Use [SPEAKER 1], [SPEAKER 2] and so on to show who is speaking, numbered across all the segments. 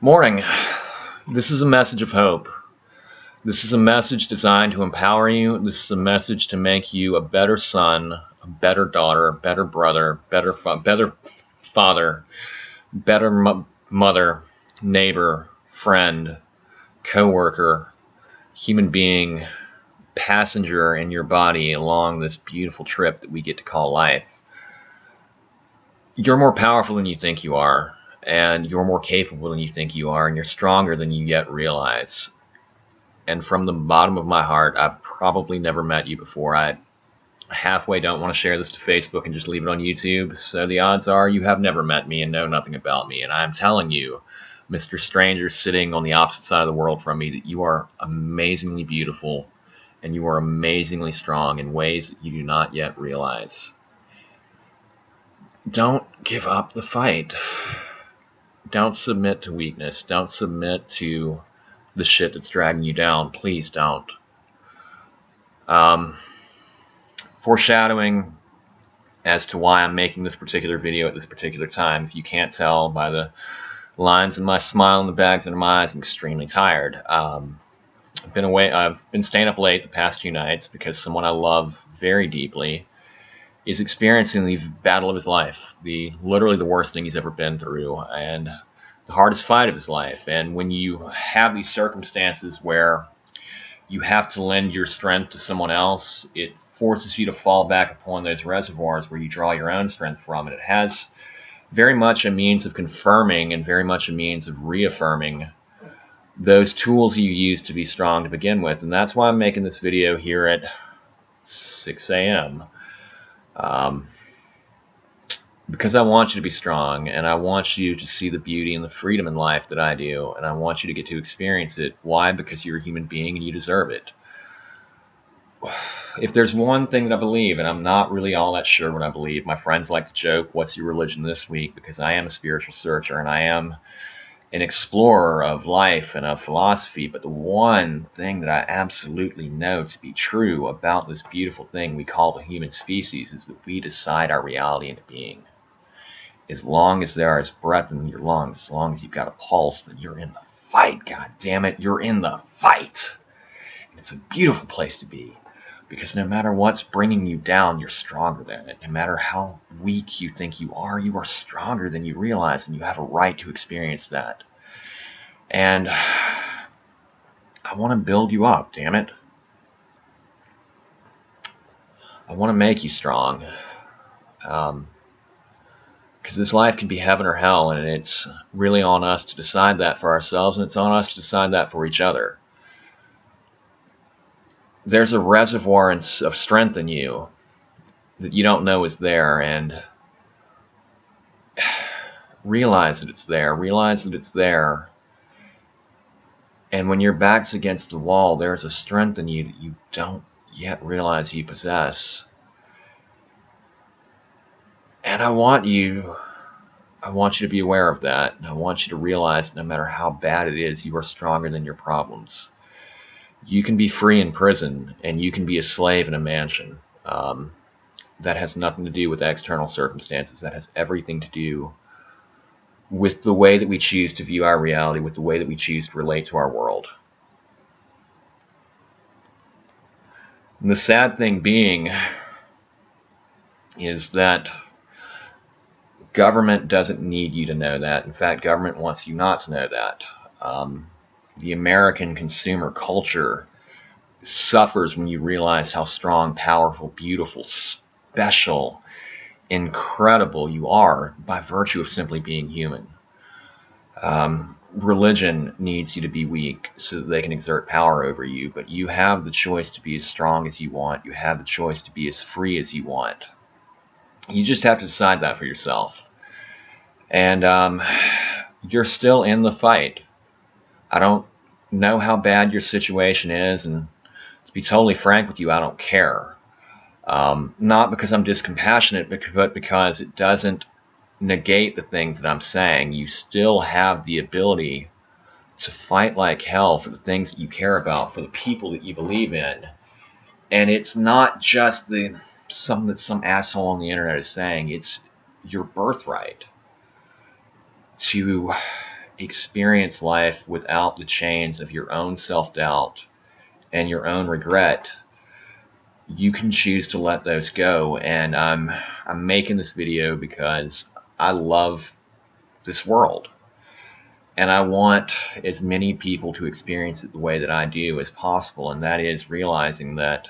[SPEAKER 1] Morning. This is a message of hope. This is a message designed to empower you. This is a message to make you a better son, a better daughter, a better brother, better father, better mother, neighbor, friend, co-worker, human being, passenger in your body along this beautiful trip that we get to call life. You're more powerful than you think you are. And you're more capable than you think you are, and you're stronger than you yet realize. And from the bottom of my heart, I've probably never met you before. I halfway don't want to share this to Facebook and just leave it on YouTube, so the odds are you have never met me and know nothing about me. And I'm telling you, Mr. Stranger sitting on the opposite side of the world from me, that you are amazingly beautiful, and you are amazingly strong in ways that you do not yet realize. Don't give up the fight. Don't submit to weakness. Don't submit to the shit that's dragging you down. Please don't. Foreshadowing as to why I'm making this particular video at this particular time. If you can't tell by the lines in my smile and the bags under my eyes, I'm extremely tired. I've been staying up late the past few nights because someone I love very deeply is experiencing the battle of his life, literally the worst thing he's ever been through, and the hardest fight of his life. And when you have these circumstances where you have to lend your strength to someone else, it forces you to fall back upon those reservoirs where you draw your own strength from. And it has very much a means of confirming and very much a means of reaffirming those tools you use to be strong to begin with. And that's why I'm making this video here at 6 a.m. Because I want you to be strong, and I want you to see the beauty and the freedom in life that I do, and I want you to get to experience it. Why? Because you're a human being and you deserve it. If there's one thing that I believe, and I'm not really all that sure what I believe, my friends like to joke, what's your religion this week? Because I am a spiritual searcher, and I am an explorer of life and of philosophy. But the one thing that I absolutely know to be true about this beautiful thing we call the human species is that we decide our reality into being. As long as there is breath in your lungs, as long as you've got a pulse, then you're in the fight. God damn it, you're in the fight. And it's a beautiful place to be, because no matter what's bringing you down, you're stronger than it. No matter how weak you think you are stronger than you realize, and you have a right to experience that. And I want to build you up, damn it. I want to make you strong. Because this life can be heaven or hell, and it's really on us to decide that for ourselves, and it's on us to decide that for each other. There's a reservoir of strength in you that you don't know is there, and realize that it's there. Realize that it's there. And when your back's against the wall, there's a strength in you that you don't yet realize you possess. And I want you to be aware of that. And I want you to realize no matter how bad it is, you are stronger than your problems. You can be free in prison, and you can be a slave in a mansion. That has nothing to do with external circumstances. That has everything to do with the way that we choose to view our reality, with the way that we choose to relate to our world. And the sad thing being is that government doesn't need you to know that. In fact, government wants you not to know that. The American consumer culture suffers when you realize how strong, powerful, beautiful, special, incredible you are by virtue of simply being human. Religion needs you to be weak so that they can exert power over you, but you have the choice to be as strong as you want. You have the choice to be as free as you want. You just have to decide that for yourself. And you're still in the fight. I don't know how bad your situation is, and to be totally frank with you, I don't care. Not because I'm discompassionate, but because it doesn't negate the things that I'm saying. You still have the ability to fight like hell for the things that you care about, for the people that you believe in. And it's not just something that some asshole on the internet is saying. It's your birthright to experience life without the chains of your own self-doubt and your own regret, you can choose to let those go. And I'm making this video because I love this world, and I want as many people to experience it the way that I do as possible, and that is realizing that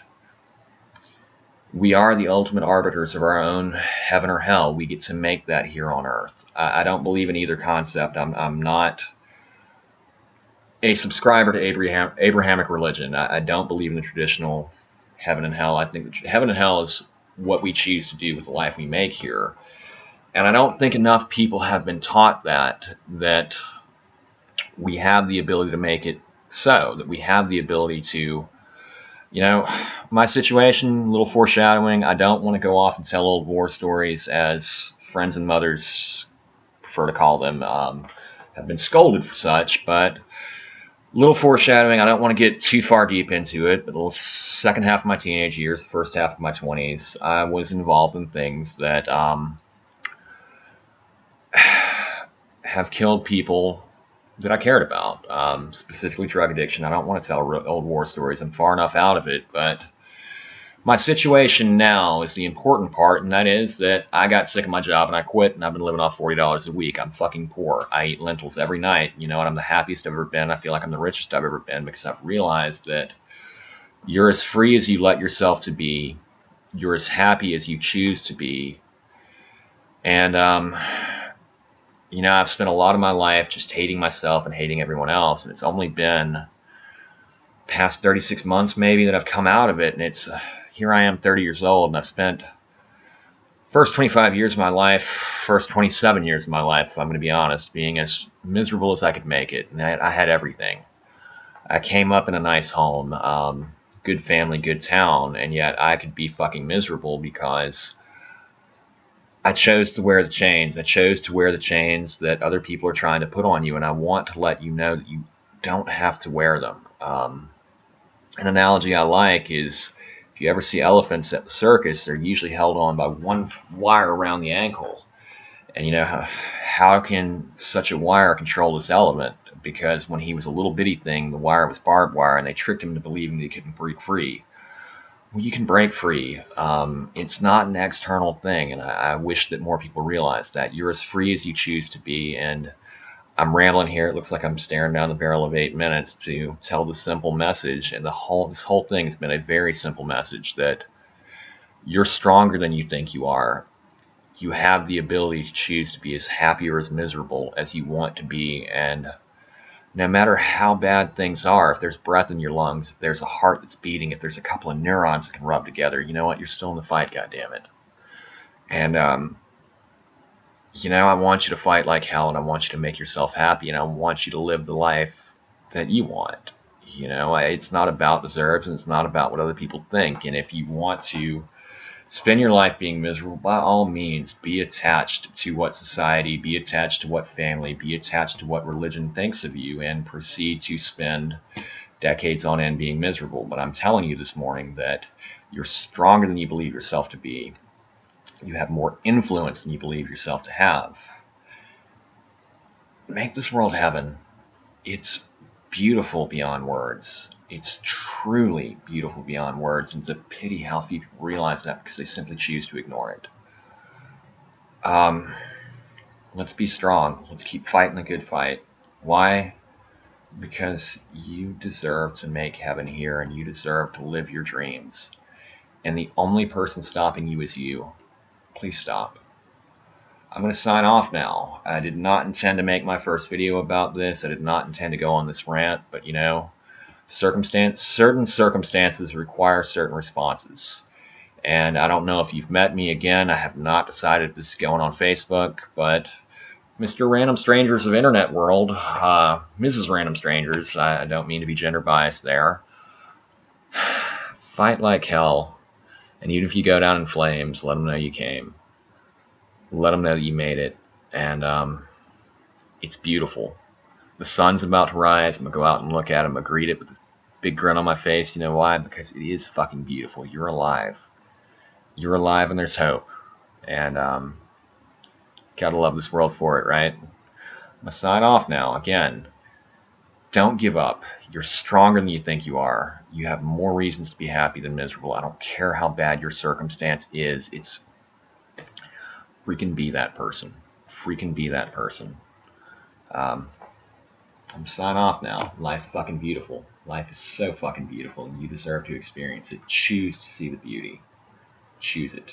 [SPEAKER 1] we are the ultimate arbiters of our own heaven or hell. We get to make that here on earth. I don't believe in either concept. I'm not a subscriber to Abrahamic religion. I don't believe in the traditional heaven and hell. I think that heaven and hell is what we choose to do with the life we make here. And I don't think enough people have been taught that we have the ability to make it so, that we have the ability to, my situation, a little foreshadowing, I don't want to go off and tell old war stories, as friends and mothers prefer to call them, have been scolded for such, but a little foreshadowing, I don't want to get too far deep into it, but the second half of my teenage years, the first half of my 20s, I was involved in things that have killed people that I cared about, specifically drug addiction. I don't want to tell old war stories. I'm far enough out of it, but my situation now is the important part, and that is that I got sick of my job and I quit, and I've been living off $40 a week. I'm fucking poor. I eat lentils every night, and I'm the happiest I've ever been. I feel like I'm the richest I've ever been, because I've realized that you're as free as you let yourself to be. You're as happy as you choose to be. And I've spent a lot of my life just hating myself and hating everyone else, and it's only been past 36 months maybe that I've come out of it, and it's here I am 30 years old, and I've spent first 25 years of my life, first 27 years of my life, if I'm going to be honest, being as miserable as I could make it. And I had everything. I came up in a nice home, good family, good town, and yet I could be fucking miserable because I chose to wear the chains. I chose to wear the chains that other people are trying to put on you, and I want to let you know that you don't have to wear them. An analogy I like is, if you ever see elephants at the circus, they're usually held on by one wire around the ankle. And how can such a wire control this elephant? Because when he was a little bitty thing, the wire was barbed wire, and they tricked him into believing that he couldn't break free. Well, you can break free. It's not an external thing, and I wish that more people realize that. You're as free as you choose to be, and I'm rambling here. It looks like I'm staring down the barrel of 8 minutes to tell the simple message, and this whole thing has been a very simple message, that you're stronger than you think you are. You have the ability to choose to be as happy or as miserable as you want to be, and no matter how bad things are, if there's breath in your lungs, if there's a heart that's beating, if there's a couple of neurons that can rub together, you know what? You're still in the fight, goddammit. And I want you to fight like hell, and I want you to make yourself happy, and I want you to live the life that you want. It's not about deserves, and it's not about what other people think. And if you want to spend your life being miserable, by all means, be attached to what society, be attached to what family, be attached to what religion thinks of you, and proceed to spend decades on end being miserable. But I'm telling you this morning that you're stronger than you believe yourself to be. You have more influence than you believe yourself to have. Make this world heaven. It's beautiful beyond words. It's truly beautiful beyond words, and it's a pity how few people realize that, because they simply choose to ignore it. Let's be strong. Let's keep fighting the good fight. Why? Because you deserve to make heaven here, and you deserve to live your dreams. And the only person stopping you is you. Please stop. I'm going to sign off now. I did not intend to make my first video about this. I did not intend to go on this rant, but certain circumstances require certain responses. And I don't know if you've met me again. I have not decided if this is going on Facebook, but Mr. Random Strangers of Internet World, Mrs. Random Strangers, I don't mean to be gender biased there. Fight like hell. And even if you go down in flames, let them know you came. Let them know that you made it. And it's beautiful. The sun's about to rise. I'm going to go out and look at it. I'm going to greet it with a big grin on my face. You know why? Because it is fucking beautiful. You're alive. You're alive, and there's hope. And gotta love this world for it, right? I'm gonna sign off now. Again, don't give up. You're stronger than you think you are. You have more reasons to be happy than miserable. I don't care how bad your circumstance is. It's freaking be that person. Freaking be that person. I'm sign off now. Life's fucking beautiful. Life is so fucking beautiful, and you deserve to experience it. Choose to see the beauty. Choose it.